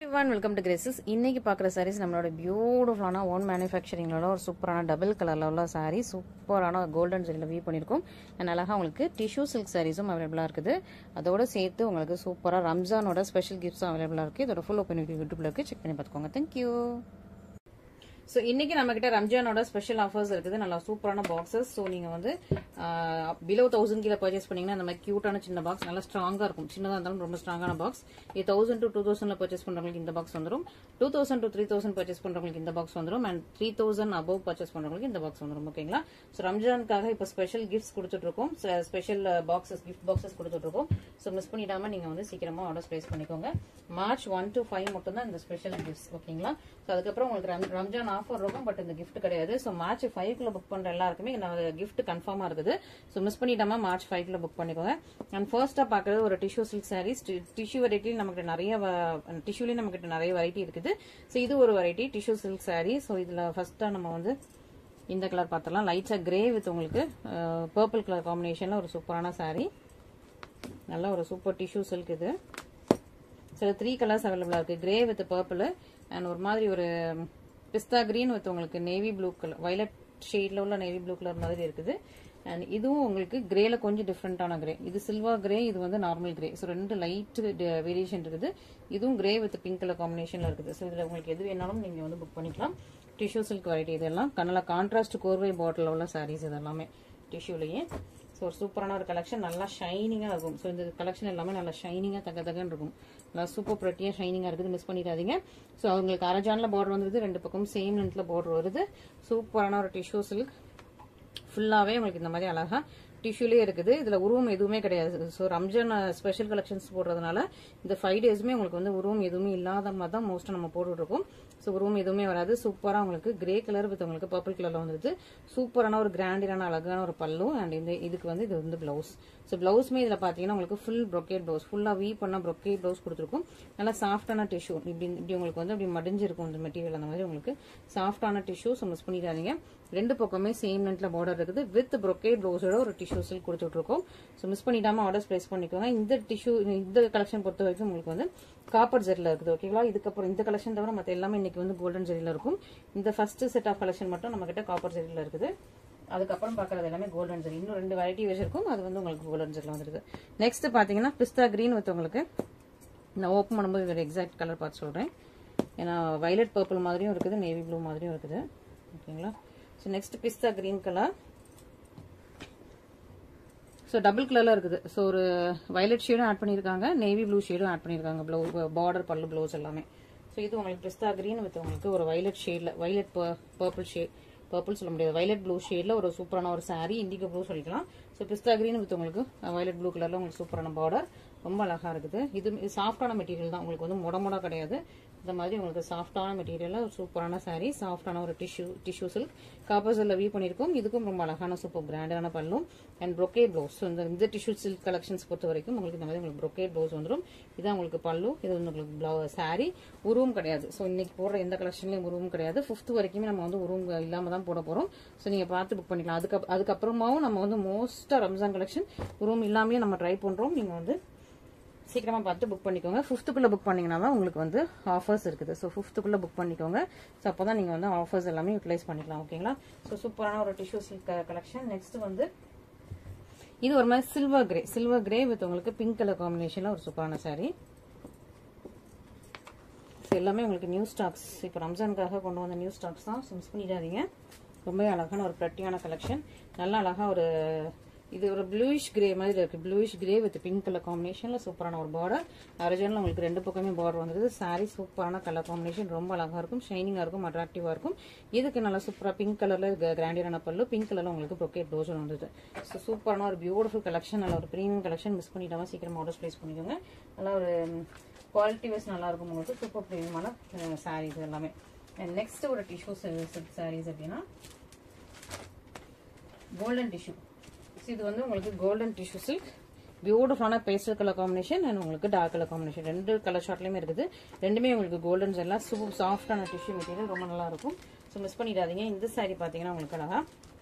everyone, welcome to Graces. இன்னைக்கு பார்க்குற sarees நம்மளோட பியூட்டிஃபுல்லான ஓன் மேனுஃபேக்சரிங்களோட ஒரு சூப்பரான டபுள் கலரில் உள்ள சாரீ சூப்பரான கோல்டன் ஜெரியில் வீவ் பண்ணியிருக்கோம். அண்ட் அழகாக உங்களுக்கு டிஷ்யூ சில்க் சாரீஸும் அவைலபிளாக இருக்குது. அதோட சேர்த்து உங்களுக்கு சூப்பராக ரம்ஜானோட ஸ்பெஷல் கிஃப்ட்ஸும் அவைலபிளாக இருக்குது. இதோட ஃபுல் ஓப்பன் யூடியூப்ல இருக்குது, செக் பண்ணி பார்த்துக்கோங்க. தேங்க்யூ. ஸோ இன்னைக்கு நம்ம கிட்ட ரம்ஜானோட ஸ்பெஷல் ஆஃபர்ஸ் இருக்குது. நல்லா சூப்பரான பாக்ஸஸ். ஸோ நீங்க வந்து பிலோ 1000 கீழே பர்ச்சேஸ் பண்ணீங்கன்னா இந்த மாதிரி கியூட்டான சின்ன பாக்ஸ் நல்லா ஸ்ட்ராங்கா இருக்கும். சின்னதா இருந்தாலும் ரொம்ப ஸ்ட்ராங்கான பாக்ஸ். 1000 to 2000 பர்ச்சேஸ் பண்றவங்களுக்கு இந்த பாக்ஸ் வந்துடும். 2000 to 3000 பர்ச்சேஸ் பண்றவங்களுக்கு இந்த பாக்ஸ் வந்துடும். அண்ட் 3000 above பர்ச்சேஸ் பண்றவங்களுக்கு இந்த பாக்ஸ் வந்துடும். ஓகேங்களா? ஸோ ரம்ஜானுக்காக இப்போ ஸ்பெஷல் கிஃப்ட்ஸ் கொடுத்துட்டு இருக்கோம். ஸ்பெஷல் பாக்ஸஸ் கிஃப்ட் பாக்ஸஸ் கொடுத்துட்டு இருக்கோம். ஸோ மிஸ் பண்ணிடாம நீங்க வந்து சீக்கிரமா ஆர்டர் பிளேஸ் பண்ணிக்கோங்க. March 1 to 5 மட்டும் தான் இந்த ஸ்பெஷல் கிஃப்ட்ஸ். ஓகேங்களா? ஸோ அதுக்கப்புறம் உங்களுக்கு ரம்ஜான் ஆஃபர் இருக்கும், பட் இந்த கிஃப்ட் கிடையாது. ஸோ March 5 புக் பண்ற எல்லாருக்குமே கிஃப்ட் கன்ஃபார்மா இருக்குது. ஸோ மிஸ் பண்ணிடாம March 5 புக் பண்ணிக்கோங்க. அண்ட் ஃபர்ஸ்டா பாக்குறது ஒரு tissue silk sarees. Tissue variety நமக்கு நிறைய டிஷ்யூலயும் நமக்கு நிறைய வெரைட்டி இருக்குது. ஸோ இது ஒரு variety tissue silk sari. So இதுல ஃபர்ஸ்டா நம்ம வந்து இந்த கலர் பார்த்தலாம். லைட்ஸா கிரே வித் உங்களுக்கு பர்பிள் கலர் காம்பினேஷன்ல ஒரு சூப்பரான சாரீ. நல்ல ஒரு சூப்பர் டிஷ்யூ சில்க் இது. சில 3 கலர்ஸ் அவைலபிளா இருக்கு. கிரே வித் பர்பிள் அண்ட் ஒரு மாதிரி ஒரு பிஸ்தா கிரீன் வித் உங்களுக்கு நேவி ப்ளூ கலர், வயலட் ஷேட்ல உள்ள நேவி ப்ளூ கலர் மாதிரி இருக்குது. அண்ட் இதுவும் உங்களுக்கு கிரேல கொஞ்சம் டிஃப்ரெண்டான கிரே. இது சில்வர் கிரே, இது வந்து நார்மல் கிரே. ஸோ ரெண்டு லைட் வேரியேஷன் இருக்குது. இதுவும் கிரே வித் பிங்க் கலர் காம்பினேஷன்ல இருக்குது. ஸோ இதுல உங்களுக்கு எது வேணாலும் நீங்க வந்து புக் பண்ணிக்கலாம். டிஷ்யூ சில்க் வெரைட்டி இதெல்லாம் நல்லா கான்ட்ராஸ்ட் கோர்வை பாட்டில் உள்ள சாரீஸ் இதெல்லாமே டிஷ்யூலயே. ஸோ ஒரு சூப்பரான ஒரு கலெக்ஷன், நல்லா ஷைனிங்கா இருக்கும். ஸோ இந்த கலெக்ஷன் எல்லாமே நல்லா ஷைனிங்கா தகன்னு இருக்கும். நல்லா சூப்பர் ப்ரெட்டியா ஷைனிங்கா இருக்குது. மிஸ் பண்ணிடாதீங்க. ஸோ அவங்களுக்கு அரஜான்ல பார்டர் வந்துருது, 2 பக்கம் சேம் லென்த்ல பார்டர் வருது. சூப்பரான ஒரு டிஷ்யூ சில்க் ஃபுல்லாவே உங்களுக்கு இந்த மாதிரி அழகா டிஷ்யூலே இருக்குது. இதுல உருவம் எதுவுமே கிடையாது. ஸோ ரம்ஜான் ஸ்பெஷல் கலெக்ஷன்ஸ் போடுறதுனால இந்த 5 டேஸுமே உங்களுக்கு வந்து உருவம் எதுவுமே இல்லாத மாதிரி தான் மோஸ்டா நம்ம போட்டுட்டு இருக்கோம். ஸோ உருவம் எதுவுமே வராது. சூப்பரா உங்களுக்கு கிரே கலர் வித் உங்களுக்கு பர்பிள் கலர்ல வந்துருது. சூப்பரான ஒரு கிராண்டியான அழகான ஒரு பல்லு. அண்ட் இந்த இதுக்கு வந்து இது வந்து பிளவுஸ். ஸோ பிளவுஸ்மே இதுல பாத்தீங்கன்னா உங்களுக்கு ஃபுல் ப்ரொக்கேட் பிளவுஸ், ஃபுல்லா வீ பண்ண ப்ரொக்கேட் பிளவுஸ் கொடுத்துருக்கும். நல்லா சாஃப்டான டிஷ்யூ. இப்படி உங்களுக்கு வந்து அப்படி மடிஞ்சிருக்கும் இந்த மெட்டீரியல். அந்த மாதிரி உங்களுக்கு சாஃப்டான டிஷ்யூ. ஸோ மிஸ் பண்ணிடாதீங்க. 2 பக்கமே சேம் லென்த்ல பார்டர் இருக்குது. வித் ப்ரொக்கேட் பிளவுஸோட ஒரு டிஷ்யூ சில்க் கொடுத்துட்டு இருக்கோம். ஸோ மிஸ் பண்ணிடாம ஆர்டர்ஸ் பிளேஸ் பண்ணிக்கோங்க. இந்த டிஷ்யூ இந்த கலெக்ஷன் பொறுத்த வரைக்கும் உங்களுக்கு வந்து காப்பர் ஜெரில இருக்குது. ஓகேங்களா? இதுக்கப்புறம் இந்த கலெக்ஷன் தவிர மற்ற எல்லாமே இன்னைக்கு வந்து கோல்டன் ஜெரில இருக்கும். இந்த ஃபர்ஸ்ட் செட் ஆஃப் கலெக்ஷன் மட்டும் நம்ம கிட்ட காப்பர் ஜெரில இருக்குது. அதுக்கப்புறம் பாக்குறது எல்லாமே கோல்டன் ஜெரி. இன்னும் 2 வெரைட்டி வச்சிருக்கும். அது வந்து உங்களுக்கு கோல்டன் ஜெரில வந்துருக்கு. நெக்ஸ்ட் பாத்தீங்கன்னா பிஸ்தா கிரீன் வித் உங்களுக்கு நான் ஓப்பன் பண்ணும்போது இதோட எக்ஸாக்ட் கலர் பார்த்து சொல்றேன். ஏன்னா வயலட் பர்பிள் மாதிரியும் இருக்குது, நேவி ப்ளூ மாதிரியும் இருக்குது. ஓகேங்களா? So next pista green colour. So double கலர்ல இருக்குது. ஸோ ஒரு வயலட் ஷேடும் ஆட் பண்ணியிருக்காங்க, நேவி ப்ளூ ஷேடும் ஆட் பண்ணியிருக்காங்க. பார்டர் பல்லு பிளவுஸ் எல்லாமே. ஸோ இது உங்களுக்கு பிஸ்தா கிரீன் வித் உங்களுக்கு ஒரு வயலட் ஷேட்ல, வயலட் பர்பிள் ஷேட், பர்பிள் சொல்ல முடியாது, வயலட் ப்ளூ ஷேட்ல ஒரு சூப்பரான ஒரு சாரீ. இண்டிகோ ப்ளூ சொல்லிக்கலாம். ஸோ பிஸ்தா கிரீன் வித் உங்களுக்கு வயலட் ப்ளூ கலர்ல உங்களுக்கு சூப்பரான பார்டர். ரொம்ப அழகா இருக்குது. இது சாஃப்டான மெட்டீரியல் தான். உங்களுக்கு வந்து முடமுடா கிடையாது. இந்த மாதிரி உங்களுக்கு சாஃப்டான மெட்டீரியல், சூப்பரான சாரீ, சாஃப்டான ஒரு டிஷ்யூ சில்க் காப்பர்ஸ்ல வீவ் பண்ணிருக்கோம். இதுக்கும் ரொம்ப அழகான சூப்பர் பிராண்டான பல்லும் அண்ட் ப்ரொக்கேட் ப்ளவுஸ். இந்த டிஷ்யூ சில்க் கலெக்ஷன்ஸ் பொறுத்த வரைக்கும் உங்களுக்கு இந்த மாதிரி உங்களுக்கு ப்ரொக்கேட் ப்ளவுஸ் வந்துடும். இதான் உங்களுக்கு பல்லு. இது வந்து உங்களுக்கு சாரீ. உருவம் கிடையாது. ஸோ இன்னைக்கு போடுற எந்த கலெக்ஷன்லயும் உருவம் கிடையாது. 5th வரைக்குமே நம்ம வந்து உருவம் இல்லாம தான் போட போறோம். ஸோ நீங்க பார்த்து புக் பண்ணிக்கலாம். அதுக்கப்புறமாவும் நம்ம வந்து மோஸ்டா ரம்ஜான் கலெக்ஷன் உருவம் இல்லாமே நம்ம ட்ரை பண்றோம். நீங்க வந்து சீக்கிரமா பார்த்து புக் பண்ணிக்கோங்க. 5th புக் பண்ணீங்கன்னா தான் உங்களுக்கு வந்து ஆஃபர்ஸ் இருக்குது. ஸோ 5th புக் பண்ணிக்கோங்க. ஸோ அப்போதான் நீங்க வந்து ஆஃபர்ஸ் எல்லாமே யூட்டிலைஸ் பண்ணிக்கலாம். ஓகேங்களா? ஸோ சூப்பரான ஒரு டிஷ்யூ சில்க் கலெக்ஷன். நெக்ஸ்ட் வந்து இது ஒரு மாதிரி சில்வர் கிரே வித் உங்களுக்கு பிங்க் கலர் காம்பினேஷன்ல ஒரு சூப்பரான சாரீ. எல்லாமே உங்களுக்கு நியூ ஸ்டாக்ஸ். இப்போ ரம்ஜானுக்காக கொண்டு வந்த நியூ ஸ்டாக்ஸ் தான். மிஸ் பண்ணிடாதீங்க. ரொம்ப அழகான ஒரு பிரட்டியான கலெக்ஷன். நல்லா அழகா ஒரு இது ஒரு ப்ளூயிஷ் கிரே மாதிரி இருக்கு. Bluish grey with pink colour காம்பினேஷன்ல சூப்பரான ஒரு பார்டர். ஒரிஜினல் உங்களுக்கு 2 பக்கமே பார்டர் வந்துருது. சாரீ சூப்பரான கலர் காம்பினேஷன். ரொம்ப அழகா இருக்கும், ஷைனிங்கா இருக்கும், அட்ராக்டிவா இருக்கும். இதுக்கு நல்லா சூப்பரா பிங்க் கலர்ல கிராண்டியரான பல்லு, பிங்க் கலர்ல உங்களுக்கு ப்ரொக்கேட் ப்ளவுஸ் வந்துருது. ஸோ சூப்பரான ஒரு பியூட்டிஃபுல் கலெக்ஷன். நல்ல ஒரு பிரீமியம் கலெக்ஷன். மிஸ் பண்ணிடாம சீக்கிரம் ஆர்டர் பிளேஸ் பண்ணிக்கோங்க. நல்லா ஒரு குவாலிட்டி வைஸ் நல்லா இருக்கும். உங்களுக்கு சூப்பர் பிரீமியமான சாரீஸ் எல்லாமே. நெக்ஸ்ட் ஒரு டிஷ்யூ சில்க் சாரீஸ் அப்படின்னா கோல்டன் டிஷ்யூ. இது வந்து உங்களுக்கு கோல்டன் டிஷ்யூ சில்க், பியூட்டிஃபுல்லான பேஸ்டல் கலர் காம்பினேஷன் அண்ட் உங்களுக்கு டார்க் கலர் காம்பினேஷன். 2 கலர் ஷார்ட்லயுமே இருக்குது. ரெண்டுமே உங்களுக்கு கோல்டன் எல்லாம் சூப்பர் சாஃப்டான டிஷ்யூ மெட்டீரியல். ரொம்ப நல்லா இருக்கும். ஸோ மிஸ் பண்ணிடாதீங்க. இந்த சாரீ பாத்தீங்கன்னா உங்களுக்கு அழகா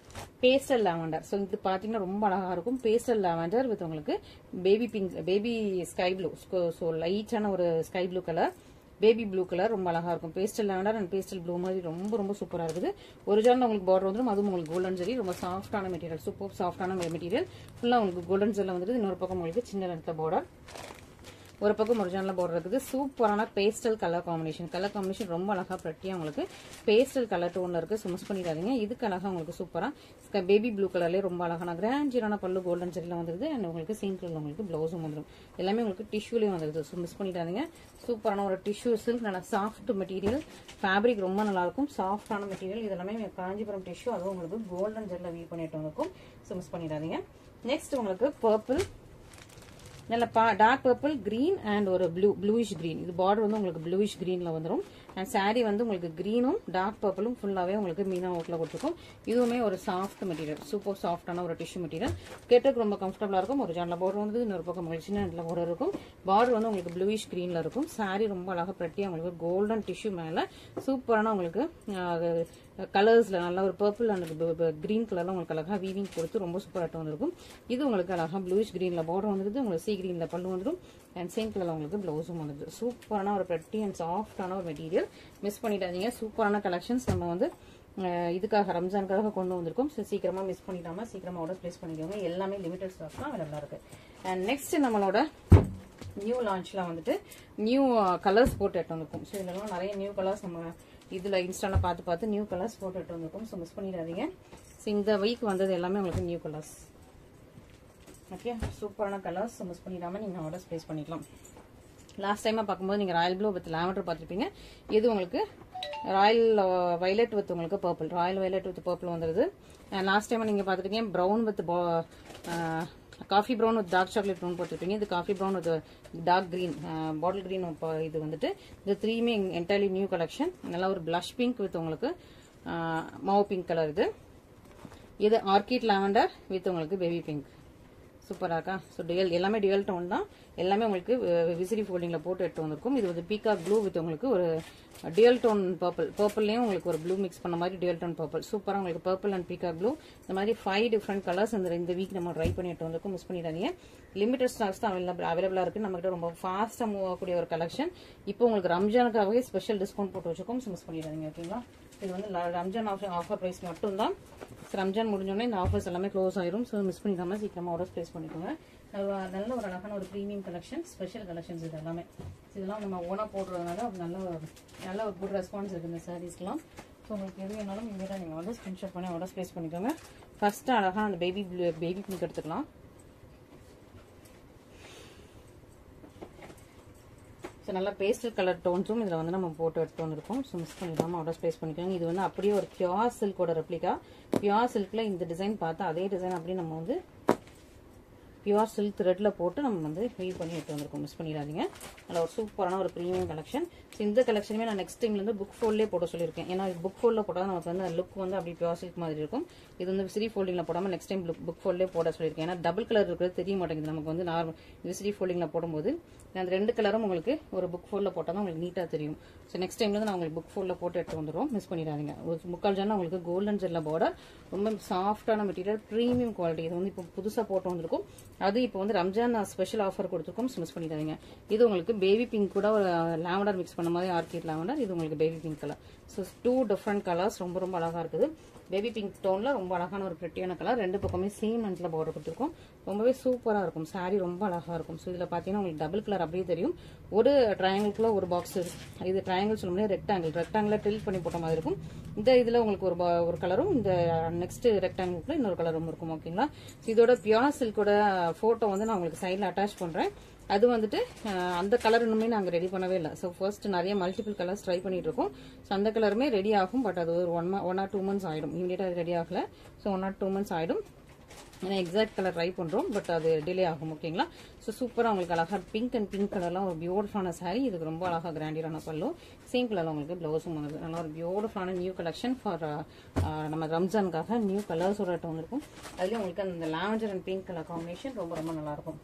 பேஸ்டல் லாவெண்டர். ஸோ இது பாத்தீங்கன்னா ரொம்ப அழகா இருக்கும். பேஸ்டல் லாவெண்டர் வித் உங்களுக்கு baby pink, baby sky blue. So லைட்டான ஒரு sky blue colour baby blue colour ரொம்ப அழகா இருக்கும். Pastel lavender and pastel blue மாதிரி ரொம்ப ரொம்ப சூப்பரா இருக்குது. ஒரிஜினல் உங்களுக்கு பார்டர் வந்துடும். அதுவும் உங்களுக்கு கோல்டன் ஜெரி ரொம்ப சாஃப்டான மெட்டீரியல், சூப்பர் சாஃப்டான மெட்டீரியல். ஃபுல்லா உங்களுக்கு கோல்டன் ஜெரில வந்துருது. இன்னொரு பக்கம் உங்களுக்கு சின்ன லென்த்ல பார்டர், ஒரு பக்கம் ஒரிஜினல் பார்டர் இருக்குது. சூப்பரான பேஸ்டல் கலர் காம்பினேஷன் ரொம்ப அழகா பிரட்டியா உங்களுக்கு பேஸ்டல் கலர் டோன்ல இருக்கு. ஸோ மிஸ் பண்ணிடாதீங்க. இதுக்கு அழகா உங்களுக்கு சூப்பரா பேபி ப்ளூ கலர்லேயே ரொம்ப அழகான கிராண்டியரான பல்லு கோல்டன் ஜெரில வந்துருது. அண்ட் உங்களுக்கு சேம் கலர்ல உங்களுக்கு பிளவுஸும் வந்துடும். எல்லாமே உங்களுக்கு டிஷ்யூலயும் வந்துருது. ஸோ மிஸ் பண்ணிடாதீங்க. சூப்பரான ஒரு டிஷ்யூ சில்க், நல்லா சாஃப்ட் மெட்டீரியல், ஃபேப்ரிக் ரொம்ப நல்லா இருக்கும். சாஃப்டான மெட்டீரியல். இது எல்லாமே காஞ்சிபுரம் டிஷ்யூ, அதுவும் உங்களுக்கு கோல்டன் ஜெரில வீவ் பண்ணிட்டு வந்திருக்கும். ஸோ மிஸ் பண்ணிடாதீங்க. நெக்ஸ்ட் உங்களுக்கு பர்பிள், நல்ல டார்க் பர்பிள், கிரீன் அண்ட் ஒரு ப்ளூயிஷ் கிரீன். இது பார்டர் வந்து உங்களுக்கு ப்ளூயிஷ் கிரீன்ல வந்துடும். அண்ட் சாரீ வந்து உங்களுக்கு கிரீனும் டார்க் பர்பிளும் ஃபுல்லாவே உங்களுக்கு மீனா ஒர்க்ல கொடுத்துருக்கும். இதுவுமே ஒரு சாஃப்ட் மெட்டீரியல், சூப்பர் சாஃப்டான ஒரு டிஷ்யூ மெட்டீரியல். கேட்டதுக்கு ரொம்ப கம்ஃபர்டபுளா இருக்கும். ஒரு ஜான்ல பார்டர் வந்து இன்னொரு பக்கம் உங்களுக்கு சின்ன இடத்துல பார்டர் இருக்கும். பார்டர் வந்து உங்களுக்கு ப்ளூயிஷ் கிரீன்ல இருக்கும். சாரீ ரொம்ப அழகா பிரட்டி உங்களுக்கு கோல்டன் டிஷ்யூ மேல சூப்பரான உங்களுக்கு கலர்ஸ்ல நல்ல ஒரு பர்பிள் அண்ட் கிரீன் கலர்ல உங்களுக்கு அழகா வீவிங் கொடுத்து ரொம்ப சூப்பராக வந்திருக்கும். இது உங்களுக்கு அழகா ப்ளூயிஷ் கிரீன்ல பார்டர் வந்துருது. உங்களுக்கு சி கிரீன்ல பல்லு வந்துடும். அண்ட் சேம் கலர்ல உங்களுக்கு பிளவுஸும் வந்துருது. சூப்பரான ஒரு பிரட்டி அண்ட் சாஃப்டான ஒரு மெட்டீரியல். மிஸ் பண்ணிடாதீங்க. சூப்பரான கலெக்ஷன்ஸ் நம்ம வந்து இதுக்காக ரம்ஜானுக்காக கொண்டு வந்திருக்கோம். சீக்கிரமா மிஸ் பண்ணிடாம சீக்கிரமா ஆர்டர் பிளேஸ் பண்ணிக்கோங்க. எல்லாமே லிமிடெட் ஸ்டாக் தான் அவைலபிளா இருக்கு. அண்ட் நெக்ஸ்ட் நம்மளோட நியூ லான்ச்ல வந்துட்டு நியூ கலர்ஸ் போட்டு எடுத்து வந்திருக்கும். ஸோ இதெல்லாம் நிறைய நியூ கலர்ஸ் நம்ம இதுல இன்ஸ்டால பார்த்து நியூ கலர்ஸ் போட்டு எடுத்து வந்திருக்கும். ஸோ மிஸ் பண்ணிடாதீங்க. ஸோ இந்த வீக் வந்தது எல்லாமே உங்களுக்கு நியூ கலர்ஸ். ஓகே, சூப்பரான கலர்ஸ். மிஸ் பண்ணிடாம நீங்க ஆர்டர்ஸ் பிளேஸ் பண்ணிக்கலாம். லாஸ்ட் டைமா பார்க்கும்போது நீங்க ராயல் ப்ளூ வித் லாவெண்டர் பார்த்துருப்பீங்க. இது உங்களுக்கு ராயல் வயலட் வித் உங்களுக்கு purple, royal violet with purple வந்துருது. லாஸ்ட் டைம் நீங்க பார்த்துருக்கீங்க brown with coffee brown with dark chocolate brown போட்டுருப்பீங்க. இது coffee brown with dark green, bottle green. இது வந்துட்டு இது த்ரீமே என்டையர்லி நியூ கலெக்ஷன். நல்லா ஒரு பிளஷ் பிங்க் வித் உங்களுக்கு மாவு பிங்க் கலர். இது ஆர்கிட் லாவெண்டர் வித் உங்களுக்கு பேபி பிங்க். சூப்பராக்கா. ஸோ எல்லாமே டியூவல் டோன் தான். எல்லாமே உங்களுக்கு விசிறி ஃபோல்டிங்ல போட்டு எடுத்து வந்திருக்கும். இது வந்து பீகாக் ப்ளூ வித் உங்களுக்கு ஒரு டியூவல் டோன் பர்பிள்லயும் உங்களுக்கு ஒரு ப்ளூ மிக்ஸ் பண்ண மாதிரி டியூவல் டோன் பர்பிள். சூப்பரா உங்களுக்கு பர்பிள் அண்ட் பீகாக் ப்ளூ இந்த மாதிரி 5 டிஃப்ரெண்ட் கலர்ஸ் இந்த வீக் நம்ம ட்ரை பண்ணி எடுத்து வந்திருக்கோம். மிஸ் பண்ணிடாதீங்க. லிமிடெட் ஸ்டாக்ஸ் தான் அவைலபிளா இருக்கு. நம்ம கிட்ட ரொம்ப ஃபாஸ்டா மூவ் ஆகக்கூடிய ஒரு கலெக்ஷன். இப்போ உங்களுக்கு ரம்ஜானுக்காகவே ஸ்பெஷல் டிஸ்கவுண்ட் போட்டு வச்சிருக்கோம். மிஸ் பண்ணிடாதீங்க. ஓகேங்களா. இது வந்து ரம்ஜான் ஆஃபர் பிரைஸ் மட்டும் தான். ரம்ஜான் முடிஞ்சோடனே இந்த ஆஃபர்ஸ் எல்லாமே க்ளோஸ் ஆயிரும். ஸோ மிஸ் பண்ணிக்காம சீக்கிரமா ஆர்டர் பிளேஸ் பண்ணிக்கோங்க. நல்ல ஒரு அழகான ஒரு ப்ரீமியம் கலெக்ஷன், ஸ்பெஷல் கலெக்ஷன்ஸ் இது எல்லாமே. இதெல்லாம் நம்ம ஓனா போடுறதுனால நல்ல ஒரு குட் ரெஸ்பான்ஸ் இருக்கு இந்த சாரீஸ்லாம். ஸோ உங்களுக்கு எது வேணாலும் இமீடியட்டா நீங்க வந்து ஸ்கிரீன்ஷாட் பண்ணி ஆர்டர் பிளேஸ் பண்ணிக்கோங்க. ஃபர்ஸ்ட் அழகா அந்த பேபி பிங்க் எடுத்துக்கலாம். ஸோ நல்லா பேஸ்டல் கலர் டோன்ஸும் இதில் வந்து நம்ம போட்டு எடுத்து வந்திருக்கோம். ஸோ மிஸ் பண்ணிடாம ஆர்டர் பிளேஸ் பண்ணிக்கோங்க. இது வந்து அப்படியே ஒரு பியூர் சில்கோட ரெப்ளிகா. பியூர் சில்க்ல இந்த டிசைன் பார்த்தா அதே டிசைன் அப்படியே நம்ம வந்து பியூர் சில்க் த்ரெட்ல போட்டு நம்ம வந்து வீவ் பண்ணி எடுத்து வந்திருக்கோம். மிஸ் பண்ணிடாதீங்க. நல்ல ஒரு சூப்பரான ஒரு ப்ரீமியம் கலெக்ஷன். ஸோ இந்த கலெக்ஷனுமே நான் நெக்ஸ்ட் டைம்ல இருந்து புக் ஃபோல்ட்லேயே போட சொல்லியிருக்கேன். ஏன்னா புக் ஃபோல்ட்ல போட்டால் நமக்கு வந்து லுக் வந்து அப்படி பியூர் சில்க் மாதிரி இருக்கும். இது வந்து விசிறி ஃபோல்டிங்ல போடாம நெக்ஸ்ட் டைம் புக் ஃபோல்ட்லேயே போட சொல்லியிருக்கேன். ஏன்னா டபுள் கலர் இருக்கிறது தெரிய மாட்டேங்குது நமக்கு வந்து நார்மல் விசிறி ஃபோல்டிங்ல போடும்போது. அந்த 2 கலரும் உங்களுக்கு ஒரு புக் ஃபோல்ட்ல போட்டால் தான் உங்களுக்கு நீட்டா தெரியும். ஸோ நெக்ஸ்ட் டைம்ல நான் உங்களுக்கு புக் ஃபோல்ட்ல போட்டு எடுத்து வந்துடும். மிஸ் பண்ணிடாதீங்க. ஒரு முக்கால் ஜானா உங்களுக்கு கோல்டன் ஜெல்ல பார்டர், ரொம்ப சாஃப்டான மெட்டீரியல், ப்ரீமியம் குவாலிட்டி. இது வந்து இப்போ புதுசா போட்டு வந்திருக்கும். அது இப்போ வந்து ரம்ஜான் ஸ்பெஷல் ஆஃபர் கொடுத்துருக்கோம். மிஸ் பண்ணிடாதீங்க. இது உங்களுக்கு பேபி பிங்க் கூட ஒரு லாவெண்டர் மிக்ஸ் பண்ண மாதிரி ஆர்கிட் லாவெண்டர். இது உங்களுக்கு baby pink colour. So 2 different colours ரொம்ப ரொம்ப அழகா இருக்குது. பேபி பிங்க் டோன்ல ரொம்ப அழகான ஒரு பிரிட்டியான கலர். 2 பக்கமே சேம் அண்ட்ல பார்டர் கொடுத்துருக்கோம். ரொம்பவே சூப்பரா இருக்கும். சாரி ரொம்ப அழகா இருக்கும். ஸோ இதுல பாத்தீங்கன்னா உங்களுக்கு டபுள் கலர் அப்படியே தெரியும். ஒரு ட்ரையாங்கிள்குள்ள ஒரு பாக்ஸ். இது ட்ரையாங்கிள் சொல்ல முடியாது, ரெக்டாங்கிள் டில் பண்ணி போட்ட மாதிரி இருக்கும். இந்த இதுல உங்களுக்கு ஒரு கலரும், இந்த நெக்ஸ்ட் ரெக்டாங்கிள்குள்ள இன்னொரு கலரும் இருக்கும். ஓகேங்களா. இதோட பியூர் சில்கோட போட்டோ வந்து நான் உங்களுக்கு சைட்ல அட்டாச் பண்றேன். அது வந்துட்டு அந்த கலர் இன்னுமே நாங்க ரெடி பண்ணவே இல்லை. ஸோ ஃபர்ஸ்ட் நிறைய மல்டிபிள் கலர்ஸ் ட்ரை பண்ணிட்டு இருக்கோம். ஸோ அந்த கலருமே ரெடி ஆகும். பட் அது ஒரு 1 or 2 months ஆயிடும். இமீடியட்டா ரெடி ஆகல. ஸோ 1 or 2 months ஆயிடும். ஏன்னா எக்ஸாக்ட் கலர் ட்ரை பண்றோம். பட் அது டிலே ஆகும். ஓகேங்களா. ஸோ சூப்பரா உங்களுக்கு அழகா பிங்க் அண்ட் பிங்க் கலர்லாம் ஒரு பியூட்டிஃபுல்லான சாரி. இதுக்கு ரொம்ப அழகா கிராண்டியரான பல்லு. சேம் கலர்ல உங்களுக்கு பிளவுஸும் வந்து நல்லா ஒரு பியூட்டிஃபுல்லான நியூ கலெக்ஷன் ஃபார் நம்ம ரம்ஜானுக்காக நியூ கலர்ஸோட வந்திருக்கும். அதுலயும் உங்களுக்கு அந்த lavender and pink colour combination ரொம்ப ரொம்ப நல்லா இருக்கும்.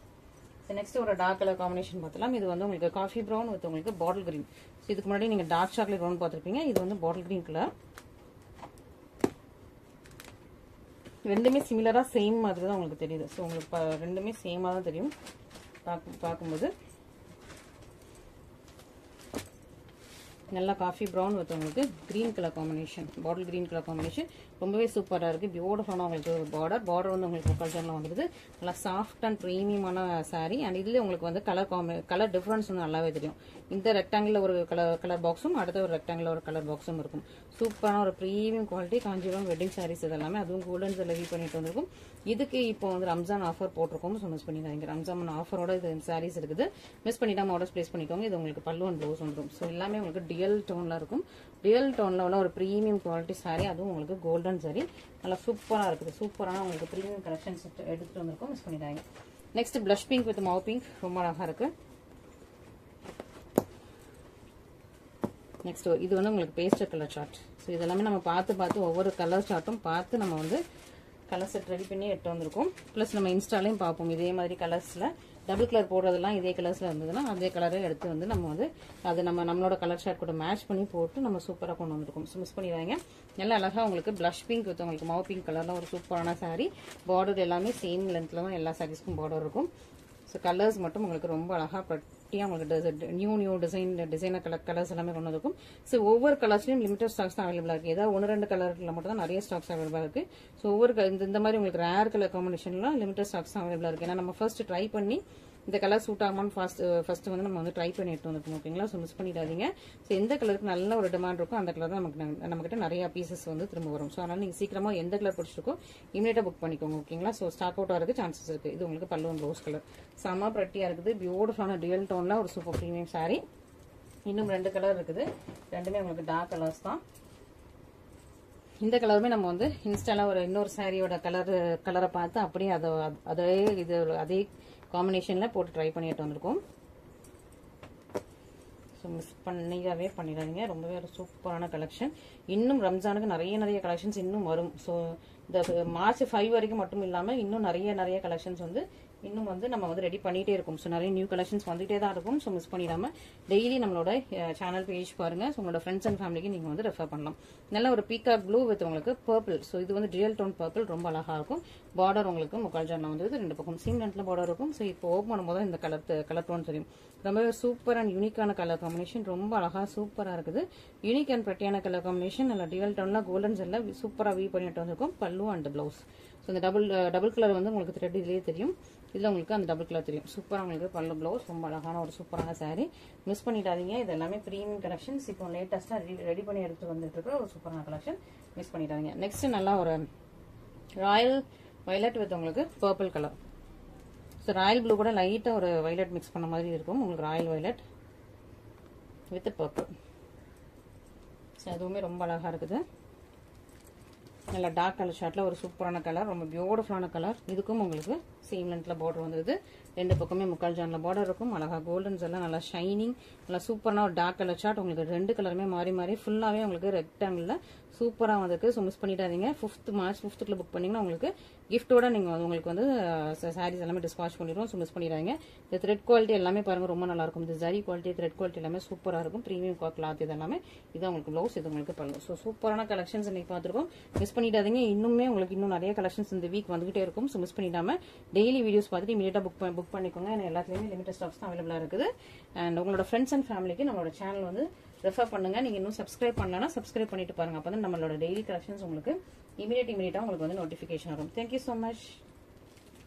நெக்ஸ்ட் ஒரு டார்க் கலர் காம்பினேஷன் பார்த்தலாம். இது வந்து உங்களுக்கு காஃபி ப்ரௌன் வித் உங்களுக்கு பாட்டில் கிரீன். இதுக்கு முன்னாடி நீங்க டார்க் சாக்லேட் ப்ரௌன் பார்த்திருப்பீங்க. இது வந்து பாட்டில் கிரீன் கலர். ரெண்டுமே சிமிலரா சேம் மாதிரி தான் உங்களுக்கு தெரியுது. ஸோ உங்களுக்கு ரெண்டுமே சேமா தான் தெரியும் பார்க்கும்போது. நல்லா காஃபி ப்ரௌன் வித் உங்களுக்கு green colour combination, bottle green colour combination ரொம்பவே சூப்பராக இருக்குது. பியூட்டிஃபுல்லான உங்களுக்கு பார்டர் வந்து உங்களுக்கு முக்கால் வந்துடுது. நல்லா சாஃப்ட் அண்ட் ப்ரீமியமான சாரீ. அண்ட் இதுலேயே உங்களுக்கு வந்து கலர் டிஃப்ரென்ஸ் வந்து நல்லாவே தெரியும். இந்த ரெக்டாங்கிள் ஒரு கலர் பாக்ஸும் அடுத்த ஒரு ரெக்டாங்கிள் ஒரு கலர் பாக்ஸும் இருக்கும். சூப்பரான ஒரு premium quality Kanchipuram wedding sarees இதெல்லாமே, அதுவும் கோல்டன் ஜுவல்லரி வீவ் பண்ணிட்டு வந்திருக்கும். இதுக்கு இப்போ வந்து ரம்ஜான் ஆஃபர் போட்டிருக்கோம். ஸோ மிஸ் பண்ணிடாதீங்க. ரம்ஜான் ஆஃபரோட இது சாரீஸ் இருக்குது. மிஸ் பண்ணிட்டாமல் ஆர்டர்ஸ் பிளேஸ் பண்ணிக்கோங்க. இது உங்களுக்கு பல்லு அண்ட் ப்ளவுஸ் வந்துடும். ஸோ எல்லாமே உங்களுக்கு டியல் டோனில் இருக்கும். டியல் டோனில் உள்ள ஒரு ப்ரீமியம் குவாலிட்டி சாரீ, அதுவும் உங்களுக்கு கோல்டன் சாரீ நல்லா சூப்பராக இருக்குது. சூப்பரான உங்களுக்கு ப்ரீமியம் கலெக்ஷன்ஸ் எடுத்துகிட்டு வந்திருக்கோம். மிஸ் பண்ணிடாதீங்க. நெக்ஸ்ட் பிளஷ் பிங்க் வித் மாவு பிங்க் ரொம்ப அழகாக இருக்குது. நெக்ஸ்ட் இது வந்து உங்களுக்கு பேஸ்டல் கலர் சார்ட். ஸோ இதெல்லாமே நம்ம பார்த்து ஒவ்வொரு கலர் சார்ட்டும் பார்த்து நம்ம வந்து கலர் செட் ரெடி பண்ணி எடுத்து வந்திருக்கோம். ப்ளஸ் நம்ம இன்ஸ்டாலையும் பார்ப்போம். இதே மாதிரி கலர்ஸில் டபுள் கலர் போடுறதெல்லாம் இதே கலர்ஸில் இருந்ததுன்னா அதே கலரே எடுத்து வந்து நம்ம வந்து அது நம்மளோட கலர் ஷார்ட் கூட மேட்ச் பண்ணி போட்டு நம்ம சூப்பராக கொண்டு வந்திருக்கோம். ஸோ மிஸ் பண்ணிடுவாங்க. நல்லா அழகாக உங்களுக்கு பிளஷ் பிங்க் வித் உங்களுக்கு மாவு பிங்க் கலரில் ஒரு சூப்பரான சாரீ. பார்டர் எல்லாமே சேம் லென்த்தில் தான் எல்லா சாரீஸ்க்கும் பார்டர் இருக்கும். ஸோ கலர்ஸ் மட்டும் உங்களுக்கு ரொம்ப அழகாக பட்டியாக உங்களுக்கு நியூ டிசைனர் கலர்ஸ் எல்லாமே கொண்டு இருக்கும். ஸோ ஒவ்வொரு கலர்ஸ்லையும் லிமிடெட் ஸ்டாக்ஸ் தான் அவைலபிளாக இருக்குது. ஏதாவது 1-2 கலரில் மட்டும் தான் நிறைய ஸ்டாக்ஸ் அவைலபிளாக இருக்குது. ஸோ ஒவ்வொரு இந்த மாதிரி உங்களுக்கு ரேர் கலர் காம்பினேஷன்லாம் லிமிடெட் ஸ்டாக்ஸ் தான் அவைலபிளாக இருக்குது. ஏன்னா நம்ம ஃபர்ஸ்ட் ட்ரை பண்ணி இந்த கலர் சூட் ஆகுமான்னு ஃபர்ஸ்ட் வந்து நம்ம வந்து ட்ரை பண்ணி எடுத்து வந்துருக்கோம். ஓகேங்களா? ஸோ மிஸ் பண்ணிடாதீங்க. ஸோ எந்த கலருக்கு நல்ல ஒரு டிமாண்ட் இருக்கும் அந்த கலர் தான் நம்மகிட்ட நிறைய பீசஸ் வந்து திரும்ப வரும். ஸோ அதனால நீங்கள் சீக்கிரமாக எந்த கலர் பிடிச்சிருக்கோ இமீடியட்டாக புக் பண்ணிக்கோங்க. ஓகேங்களா? ஸோ ஸ்டாக் அவுட் ஆகிறதுக்கு சான்சஸ் இருக்குது. இது உங்களுக்கு பல்லு ப்ளவுஸ் கலர் செம்ம பிரட்டியாக இருக்குது. பியூட்டிஃபுல்லான டியூல் டோனில் ஒரு சூப்பர் ப்ரீமியம் சாரீ. இன்னும் 2 கலர் இருக்குது. ரெண்டுமே உங்களுக்கு டார்க் கலர்ஸ் தான். இந்த கலருமே நம்ம வந்து இன்ஸ்டால ஒரு இன்னொரு சாரியோட கலரை பார்த்து அப்படியே அதே காம்பினேஷனில் போட்டு ட்ரை பண்ணிட்டு வந்திருக்கோம். ஸோ மிஸ் பண்ணிடாதீங்க. ரொம்பவே ஒரு சூப்பரான கலெக்ஷன். இன்னும் ரம்ஜானுக்கு நிறைய கலெக்ஷன்ஸ் இன்னும் வரும். ஸோ இந்த மார்ச் 5 வரைக்கும் மட்டும் இல்லாமல் இன்னும் நிறைய கலெக்ஷன்ஸ் வந்து இன்னும் வந்து நம்ம வந்து ரெடி பண்ணிட்டே இருக்கும். ஸோ நிறைய நியூ கலெக்ஷன்ஸ் வந்துட்டே தான் இருக்கும். ஸோ மிஸ் பண்ணிடாம டெய்லி நம்மளோட சேனல் பேஜ் பாருங்க. ஸோ உங்களோட ஃப்ரெண்ட்ஸ் அண்ட் ஃபேமிலிக்கு நீங்க வந்து ரெஃபர் பண்ணலாம். நல்ல ஒரு பீகாக் ப்ளூ வித் உங்களுக்கு பர்பிள். ஸோ இது வந்து ரியல் டோன் பர்பிள் ரொம்ப அழகா இருக்கும். பார்டர் உங்களுக்கு முக்கால் ஜான்ல வந்து 2 பக்கம் சீம் லென்த்ல பார்டர் இருக்கும். ஸோ இப்போ ஓப்பன் பண்ணும்போது இந்த கலர் டோன் தெரியும். ரொம்பவே சூப்பர் அண்ட் யூனிக்கான கலர் காம்பினேஷன். ரொம்ப அழகா சூப்பரா இருக்குது. யூனிக் அண்ட் பிரட்டியான கலர் காம்பினேஷன். நல்ல ரியல் டோன்ல கோல்டன் ஜெல்ல சூப்பரா வீவ் பண்ணிட்டு வந்திருக்கும். Pallu and blouse. ஸோ இந்த டபுள் கலர் வந்து உங்களுக்கு த்ரெட் இதுலேயே தெரியும். இதில் உங்களுக்கு அந்த டபுள் கலர் தெரியும். சூப்பராக உங்களுக்கு பல்லு பிளவுஸ் ரொம்ப அழகான ஒரு சூப்பரான சாரீ. மிஸ் பண்ணிடாதீங்க. இது எல்லாமே ப்ரீமியம் கலெக்ஷன்ஸ். இப்போ லேட்டஸ்ட்டாக ரெடி பண்ணி எடுத்து வந்துட்டு இருக்கிற ஒரு சூப்பரான கலெக்ஷன். மிஸ் பண்ணிடாதீங்க. நெக்ஸ்ட் நல்லா ஒரு ராயல் வயலட் வித் உங்களுக்கு purple colour. So Royal blue கூட லைட்டாக ஒரு வயலட் மிக்ஸ் பண்ண மாதிரி இருக்கும். உங்களுக்கு royal violet with purple. So அதுவுமே ரொம்ப அழகாக இருக்குது. நல்லா டார்க் கலர் ஷார்ட்ல ஒரு சூப்பரான கலர். ரொம்ப பியூட்டிஃபுல்லான கலர். இதுக்கும் உங்களுக்கு சேம் லென்த்ல பார்டர் வந்தது. 2 பக்கமே முக்கால் ஜான்ல பார்டர் இருக்கும். அழகா கோல்டன்ஸ் எல்லாம் நல்லா ஷைனிங் நல்லா சூப்பரான ஒரு டார்க் கலர் ஷார்ட். உங்களுக்கு 2 கலருமே மாறி ஃபுல்லாவே உங்களுக்கு ரெக்டாங்கிள் சூப்பரா வந்திருக்கு. ஸோ மிஸ் பண்ணிடாதீங்க. 5th மார்ச் 5th புக் பண்ணீங்கன்னா உங்களுக்கு கிஃப்டோட நீங்க உங்களுக்கு வந்து சாரீஸ் எல்லாமே டிஸ்பாச் பண்ணிடுவோம். ஸோ மிஸ் பண்ணிடாதீங்க. இந்த த்ரெட் குவாலிட்டி எல்லாமே பாருங்க ரொம்ப நல்லா இருக்கும். இந்த ஜரி குவாலிட்டி த்ரெட் குவாலிட்டி எல்லாமே சூப்பரா இருக்கும். ப்ரீமியம் கிளாத் இது எல்லாமே. இது உங்களுக்கு ப்ளவுஸ், இது உங்களுக்கு பல்லு. ஸோ சூப்பரான கலெக்ஷன்ஸ் இன்னைக்கு பார்த்துருக்கோம். மிஸ் பண்ணிடாதீங்க. இன்னுமே உங்களுக்கு இன்னும் நிறைய கலெக்ஷன்ஸ் இந்த வீக் வந்துகிட்டே இருக்கும். ஸோ மிஸ் பண்ணிடாம டெய்லி வீடியோஸ் பார்த்துட்டு இமீடியட்டா புக் பண்ணிக்கோங்க. எல்லாத்துலயுமே லிமிடெட் ஸ்டாக்ஸ் தான் அவைலபிளா இருக்குது. அண்ட் உங்களோட ஃப்ரெண்ட்ஸ் அண்ட் ஃபேமிலிக்கு நம்மளோட சேனல் வந்து ரெஃபர் பண்ணுங்க. நீங்க இன்னும் சப்ஸ்கிரைப் பண்ணலன்னா சப்ஸ்கிரைப் பண்ணிட்டு பாருங்க. அப்பதான் நம்மளோட டெய்லி கலெக்ஷன்ஸ் உங்களுக்கு இமீடியட்டா உங்களுக்கு வந்து நோட்டிபிகேஷன் வரும். Thank you so much.